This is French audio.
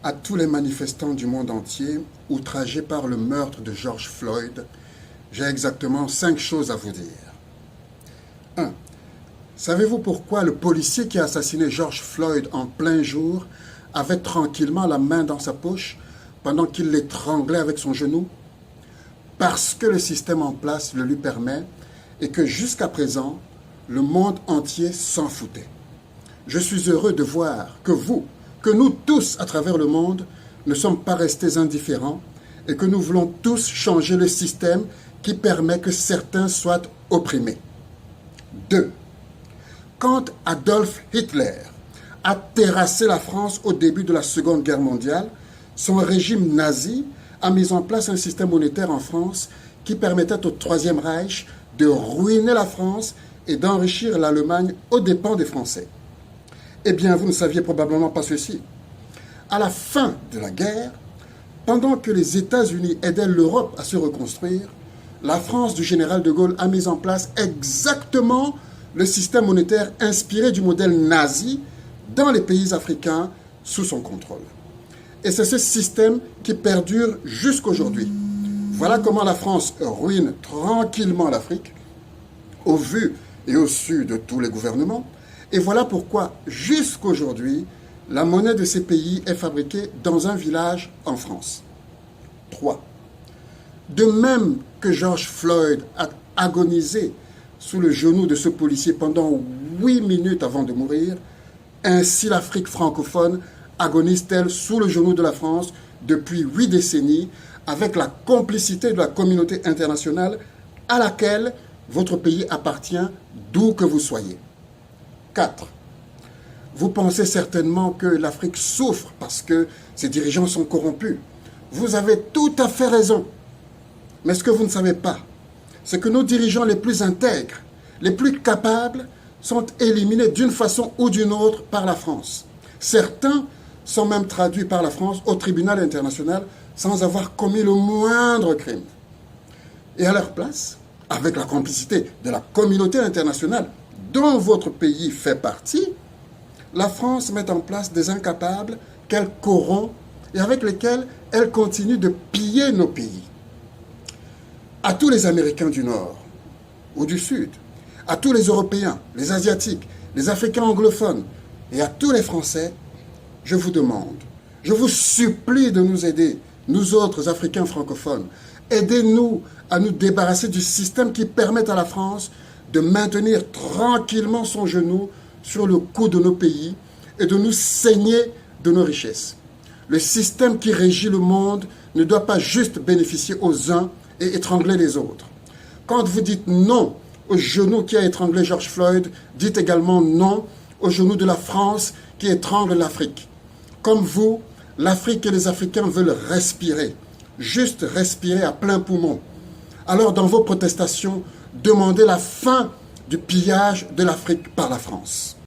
À tous les manifestants du monde entier, outragés par le meurtre de George Floyd, j'ai exactement 5 choses à vous dire. 1. Savez-vous pourquoi le policier qui a assassiné George Floyd en plein jour avait tranquillement la main dans sa poche pendant qu'il l'étranglait avec son genou? Parce que le système en place le lui permet et que jusqu'à présent, le monde entier s'en foutait. Je suis heureux de voir que nous tous à travers le monde ne sommes pas restés indifférents et que nous voulons tous changer le système qui permet que certains soient opprimés. 2. Quand Adolf Hitler a terrassé la France au début de la Seconde Guerre mondiale, son régime nazi a mis en place un système monétaire en France qui permettait au Troisième Reich de ruiner la France et d'enrichir l'Allemagne aux dépens des Français. Eh bien, vous ne saviez probablement pas ceci. À la fin de la guerre, pendant que les États-Unis aidaient l'Europe à se reconstruire, la France du général de Gaulle a mis en place exactement le système monétaire inspiré du modèle nazi dans les pays africains sous son contrôle. Et c'est ce système qui perdure jusqu'aujourd'hui. Voilà comment la France ruine tranquillement l'Afrique, au vu et au su de tous les gouvernements. Et voilà pourquoi, jusqu'aujourd'hui, la monnaie de ces pays est fabriquée dans un village en France. 3. De même que George Floyd a agonisé sous le genou de ce policier pendant 8 minutes avant de mourir, ainsi l'Afrique francophone agonise-t-elle sous le genou de la France depuis 8 décennies avec la complicité de la communauté internationale à laquelle votre pays appartient, d'où que vous soyez. 4. Vous pensez certainement que l'Afrique souffre parce que ses dirigeants sont corrompus. Vous avez tout à fait raison. Mais ce que vous ne savez pas, c'est que nos dirigeants les plus intègres, les plus capables, sont éliminés d'une façon ou d'une autre par la France. Certains sont même traduits par la France au tribunal international sans avoir commis le moindre crime. Et à leur place, avec la complicité de la communauté internationale dont votre pays fait partie, la France met en place des incapables qu'elle corrompt et avec lesquels elle continue de piller nos pays. À tous les Américains du Nord ou du Sud, à tous les Européens, les Asiatiques, les Africains anglophones et à tous les Français, je vous demande, je vous supplie de nous aider, nous autres Africains francophones. Aidez-nous à nous débarrasser du système qui permet à la France de maintenir tranquillement son genou sur le cou de nos pays et de nous saigner de nos richesses. Le système qui régit le monde ne doit pas juste bénéficier aux uns et étrangler les autres. Quand vous dites non au genou qui a étranglé George Floyd, dites également non au genou de la France qui étrangle l'Afrique. Comme vous, l'Afrique et les Africains veulent respirer, juste respirer à plein poumon. Alors dans vos protestations, demandez la fin du pillage de l'Afrique par la France.